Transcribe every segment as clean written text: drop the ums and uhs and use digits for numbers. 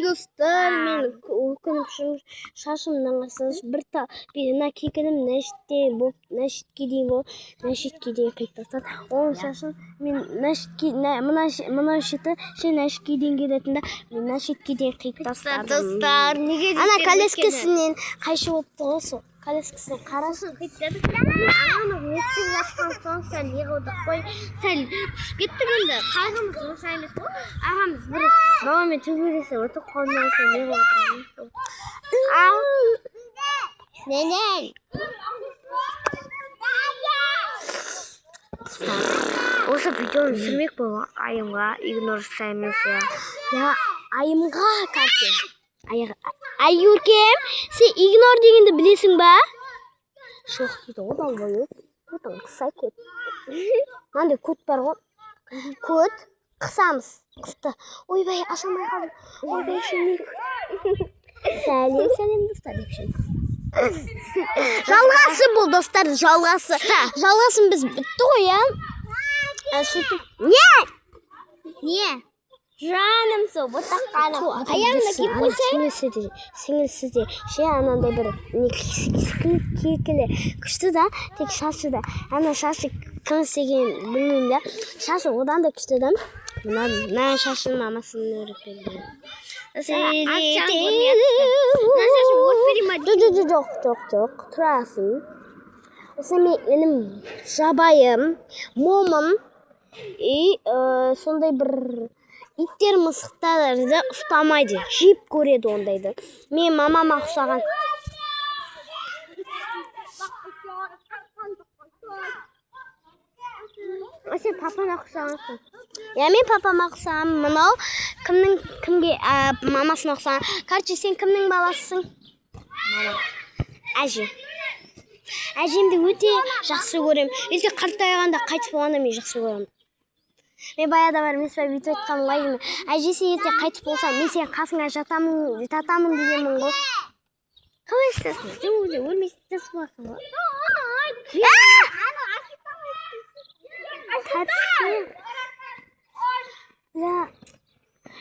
достар, мен өкініп шашымнан қарасаңыз бір мына кекілім нәшітке дейін қиып тастады. Оның шашын мен мына шеті нәшітке дейін келетін да, мен нәшітке дейін қиып тастадым. Достар, неге дейсіз? Ана коляскасынан қайшы болыпты ғой сол. Коляскасын қарасын қиып тастадық. Ағаны естіп жатқан соң сәл йығылдық қой. Сәл түсіп кеттік енді. Қайғымыз онша емес қой. Ағамыз бір бабамен төбелесе өтіп қалмай соң йығылып отырмыз. Ал Ненен. осы видеоны түсірмек болған айымға игнор жасаймыз я айымға карте Айуркем, сен игнор дегенді білесің ба? Жоқ дейді одан бойы одан қысай көт. Мынандай көт бар ғой. Көт қысамыз. Қысты. Ойбай ашамай қалдым. Ойбай шөлмек. Сәлем достар деп шын. Жалғасы бұл достар, жалғасы. Жалғасын біз бітті ғой, я. Не? Жаным сол, бұтақ қаным. Аяғымда кеп қойсай? Сіңілсі де, анандай бір кекілі күшті да, тек шашы да. Ана шашы кім істеген білмеймін да. Шашы одан да күшті да. Мына шашын мамасын өріп берді. Жоқ, тұрасың. Осы менің жабайым, момым, сондай бір иттер мысықтарды ұстамайды, жеп көреді ондайды. Мен мамама ұқсаған. Сен папана ұқсағансың. Мен папама ұқсағам. Мынау кімге мамасына ұқсаған. Короче, сен кімнің баласысың? Әже. Әжемді өте жақсы көрем. Ертең қартайғанда қайтыс болғанда мен жақсы көрем. Мен баяда бар, мен сізбай бүйтіп айтқан лайым. Әжесі ертең қайтыс болса, мен сен қасыңа жатамын дегенмін ғой. Қалай істесің? Сен өзі өлмейсің істесіп боласың ғой.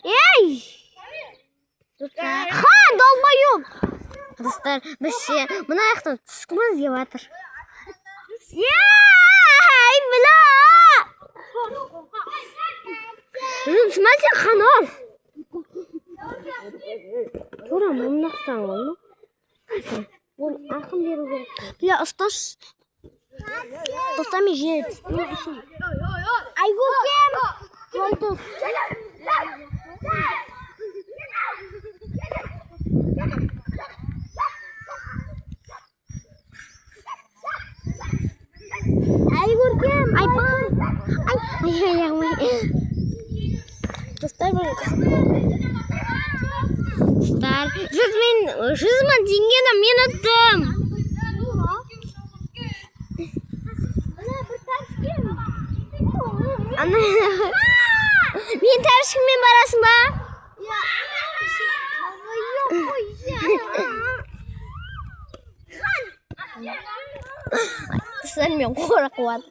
Ей! Ха, долбоёб! Достар, біз мына аяқтан түскіміз кеп жатыр. Ей, бля! Жұмсыма сен қанал. Тура мұны ұқсан ғой ма? Ол ақын беру керек. Бля, ұсташ. Достар мен жер түспен үшін. Айгөкем! Жолдық. Айгөкем! Айпан! Ай-ай-ай. Достар бұл. Достар, 100 мың теңгені мен ұттым. Мен тәрішкіммен барасың ба? Достар, мен қора қуады.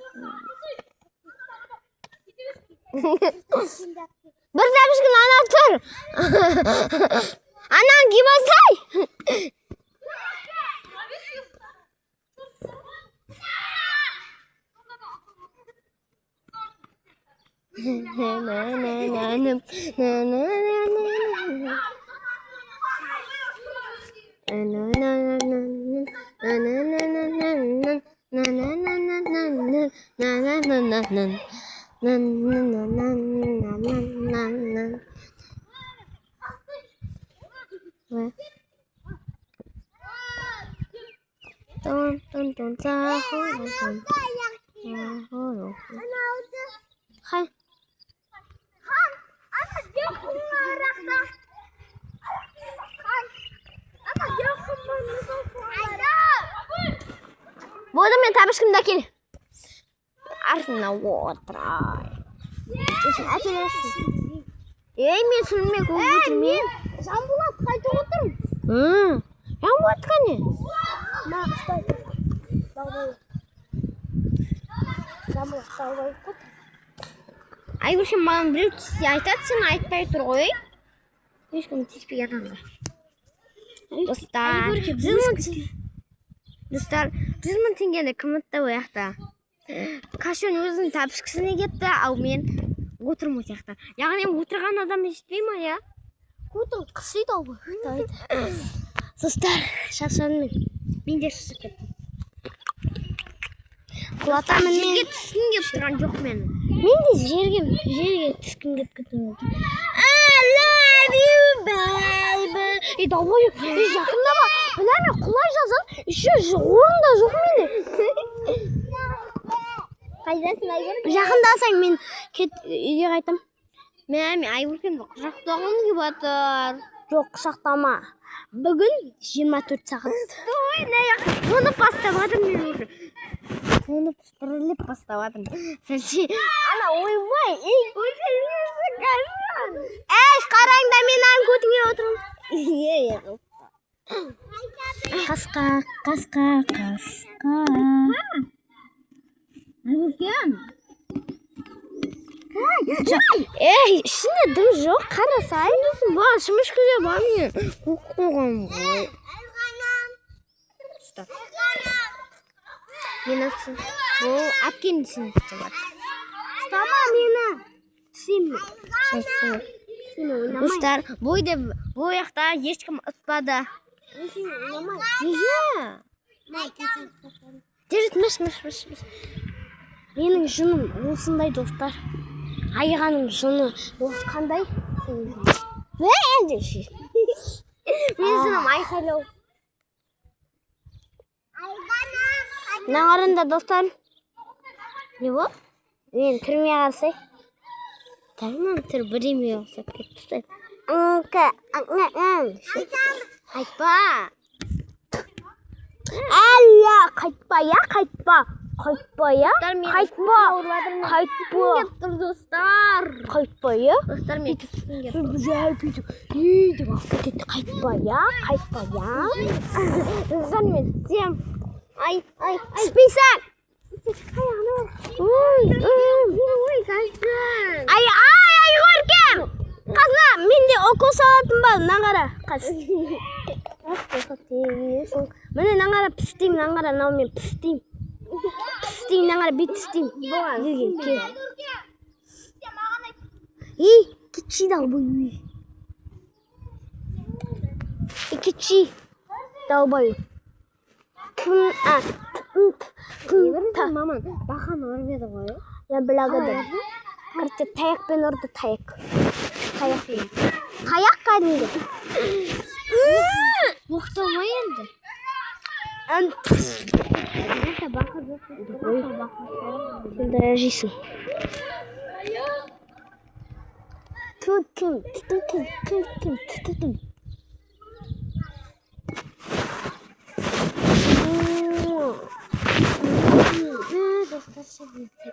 Бір тәрішкін анау тұр. Анаң кеп алсай. Болды мен табышкымды әкел. Артына отырай. Әкелесің. Мен сүрмек өтірмен. Жанболат қайтып отырмын. Жанболат қане? Айгүл, сен маған біреу айтады, сен айтпай тұр ғой. ешкім тиіспеген анда. Достар, 100 мың теңгені кім ұтты ол жақта? Кашон өзінің тапсырысына кетті, ал мен отырмын ол жақта. Яғни отырған адам жетпей ма, я? Көтің қысыйды ау. Достар, шаршадым мен. Мен де шаршап кеттім. Құлатамын мен. Жерге түскім келіп тұрған жоқ менің. Мен де жерге түскім келіп кеттім. I love you, baby. Давай, жақындама. Біләме, құлай жазын. Еще орында жоқ менде. Қайдасың, Айгүл? Жақындасаң мен үйге қайтам. Мен Айгүлкемді құшақтағым келіп жатыр. Жоқ, құшақтама. Бүгін 24 сағат. Ой, оны баставадым мен уже. Оны стрелеп баставадым. Сәлші. Ана, ойбай. Қараңда мен аң көтіңе отырым. Қасқа. Айгүлкем. Ішінде дым жоқ, қарасай. Бар, шымышкіде бар мен. Қоқ қоғам ғой. Мен асың. Бұл әпкемді сен бар. Ұстама мені. Түсеймін. Достар, бұл жақта ешкім ұтпады. Неге? Держит, мыш. Менің жыным осындай, достар. Айғаның жыны қандай? Мен жыным айқайлау. Нағарында, достар. Не бұл? Мен түрме қарсай. Тағынан түр біреме олсап кетті. Қайтпа. Әлі, қайтпа, я, қайтпа. Қайтпа, я, қайтпа. Қайтпа, достар. Қайтпа, я. Достар, мен түскім кеп. Қайтпа, я. Достар, мен түсем. Ай. Түспейсің. Ой, қайсын. Ай, көркем. Қазына, мен де окол салатын ба, нағара. Қаз. Міне нағара пістейм, нағара, нау мен пістейм. Пістейм, нағара бет пістейм. Кетші дау бой. Кетші дау бой. Маман, бақан ұрмеді ғой? Я білагады. Короче, таяқпен ұрды, таяқ. Таяқ кәдімді. Мұқталмай енді. Сен де жейсің. Түтім.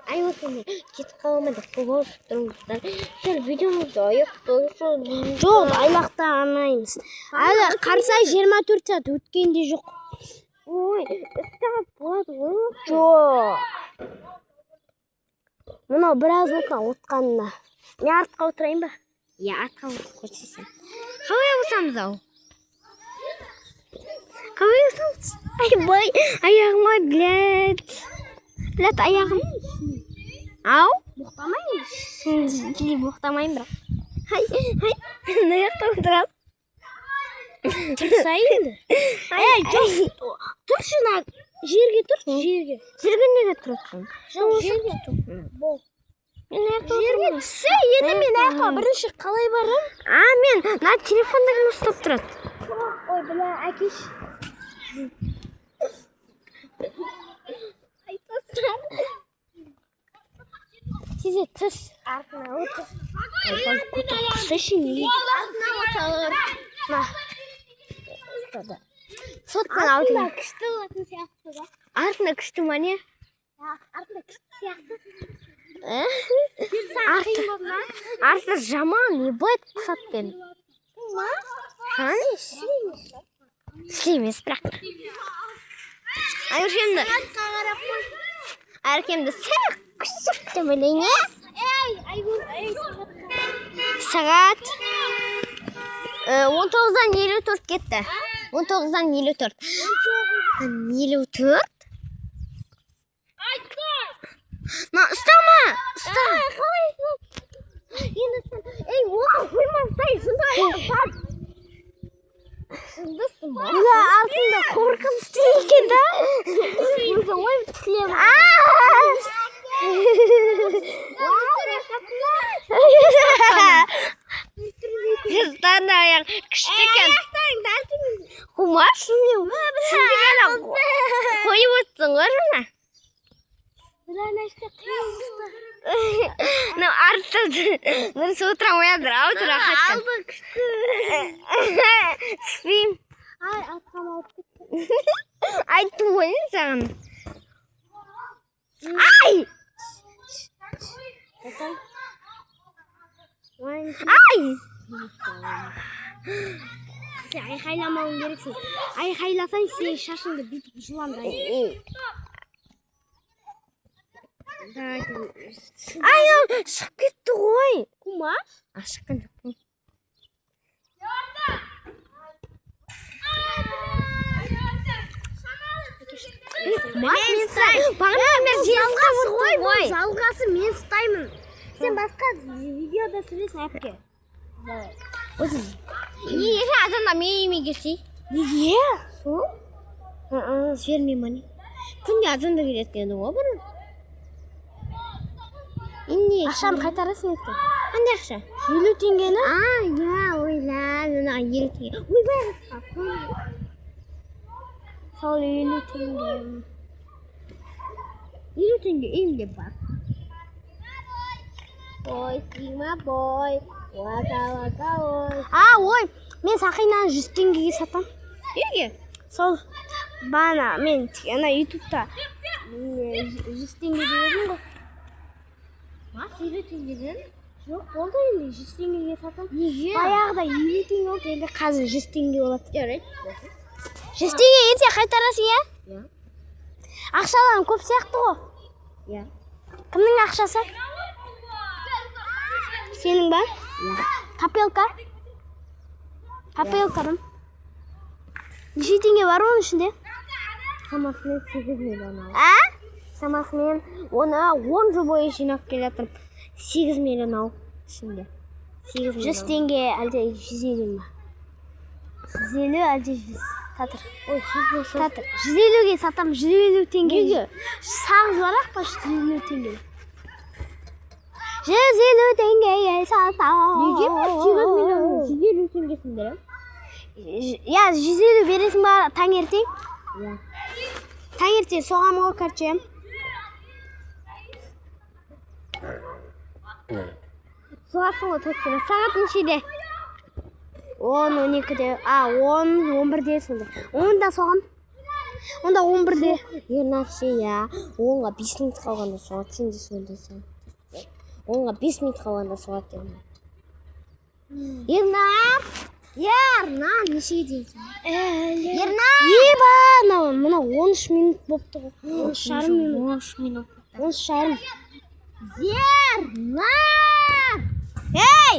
Айгүлкем, кетіп қаламайды, қоғаш тұрыңыздар. Сәл видеомызды аяқтайық. Жоқ, айлақта анаймыз. Әлі қарсай 24 сағат өткенде жоқ. Ой, істіғат болады ғой. Жоқ. Мұнау біраз отқа отқанына. Мен артқа отырайын ба? Я, артқа отырып көрсесің. Қалай болсамыз ау? Қалай болсамыз? Айбай, аяғым-ай, блядь, аяғым. Ау? Боқтамайын. Боқтамайын бірақ. Хай, наяқта отырам. Тұрсайынды. Жоқ, тұршына, жерге тұр, жерге. Жерге неге тұрсың? Жоқ, жерге тұр. Бол. Мен аяқта жерге түссе, енді мен аяққа бірінші қалай барам? Мен, телефондағын ұстап тұрады. Ой, біля, әкеш. Сизе түс. Артына отыр. Құсышы не? Артына отыр. Ма. Соттан аутын. Артына күшті болатын сияқты да. Артына күшті ма не? Артына күшті сияқты. Артына жаман, не болады құсатпен. Ма? Істеймес, бірақ. Әркемді сәк күшік деп ойлайын, Ей, сағат 19-дан 54 кетті. 19-дан 54. 54? Ұстама! Ұста! Ей, оған қоймастай, сонда ұстап. Сындысың ба? Бұда артында қорқынышты екен да. Өзі ой тілем. Жастан аяқ күшті екен. Қумасын мен. Сізді ғана қойып өттің ғой жаңа. Ну, артта дұрыс отырам оядыр, аудыра қашқан. Алды күшті. Спим. Ай, атқам алып кетті. Айттым ғой саған. Ай! Ай! Сен айқайламауың керексің. Айқайласаң сен шашыңды бүйтіп жыландайды. Ай, шығып кетті ғой. Кумаш? Шыққан жоқ. Жалғасы мен ұстаймын. Сен басқа видеода сөйлесің әпке. Неге азанда мейме келсей? Неге? Сол? Жібермей мани. Күнде азанда келетін ғой бұрын. Ақшамы қайтарасың ертең. Қандай ақша? 50 теңгені? Ойла, мына 50 теңге. Ойбай, Сол 50 теңге. 50 теңге үйімде бар. Ой, сима бой. Вака, ой. Ой, мен Сақинаны 100 теңгеге сатам. Неге? Сол бана мен ютубта 100 теңге бердім ғой. 50 теңгеден? Жоқ, болды енді 100 теңгеге сатам. Неге? Баяғыда 50 теңге болды, енді қазір 100 теңге болады. Жарайды. 100 теңге ертең қайтарасың, иә? Иә. Ақшаларың көп сияқты ғой. Иә. Кімнің ақшасы? Сенің ба? Иә. Копилка? Копилкадан. Неше теңге бар оның ішінде? Шамасымен 8 миллион ал. Шамасымен оны 10 жыл бойы жинап келе жатырмын. 8 миллион ал ішінде. 100 теңге әлде 150 ма? 150 әлде 100. Татыр. Ой, 100 Татыр. 150-ге сатам, 150 теңге. Неге? Сағыз бар ақ па 150 теңге. 150 теңгеге сатам. Неге? 8 миллион 150 теңгесін берем. Я 150 бересің ба таңертең? Иә. Таңертең соғам ғой, короче. Соғасың ғой точно. Сағат нешеде? 10-12-де, 10-11-де сонда. 10-да соғам. Онда 11-де. Ернақшы, иә. 10-ға 5 минут қалғанда соғат, сен де сөйлесің. 10-ға 5 минут қалғанда соғат деймін. Ернар! Ернар, нешеге дейсің? Ернар! Мына 13 минут бопты ғой. 13,5 минут. 13 минут. 13,5. Ернар! Ей!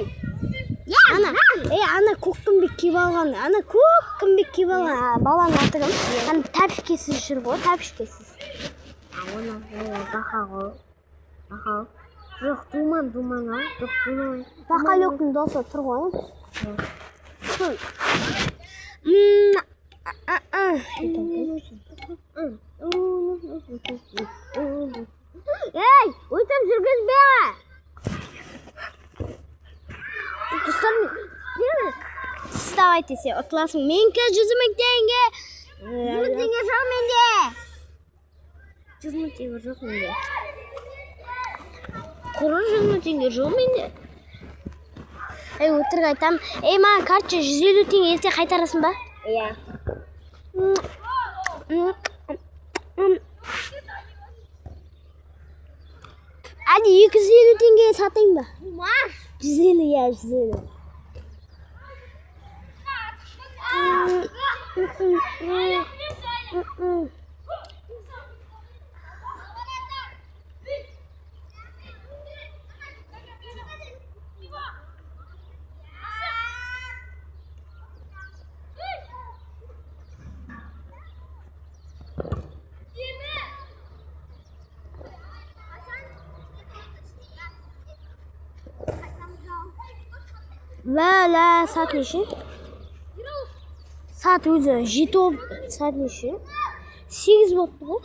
Ана көккімбек киіп алған. Ана көккімбек киіп алған. Баланың аты кім? Ана тәпішкесіз жүр ғой, тәпішкесіз. Оны бақа ғой. Бақа. Жоқ, думан ал. Жоқ, думан. Бақалөктің досы тұр ғой. Ей, өйтіп жүргізбе! Вставай десе, ұтыласың. Менікі 100 мың теңге. 100 мың теңге жоқ менде. 100 мың теңге жоқ менде. Құры 100 мың теңге жоқ менде. Өтірік айтам. Маған картча 150 теңге ерте қайтарасың ба? Иә. Әді 250 теңге сатайын ба? Маш! 150, иә, 150. Вәлә, саат неше? Саат өзі 7 болып, саат неше? 8 болыпты ғой.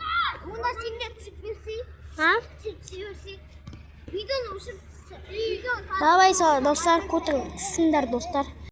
Онда сен де түсіп берсей. А? Түсіп берсей. Видеоны өшіріп. Давай, достар, көтің, сыңдар, достар.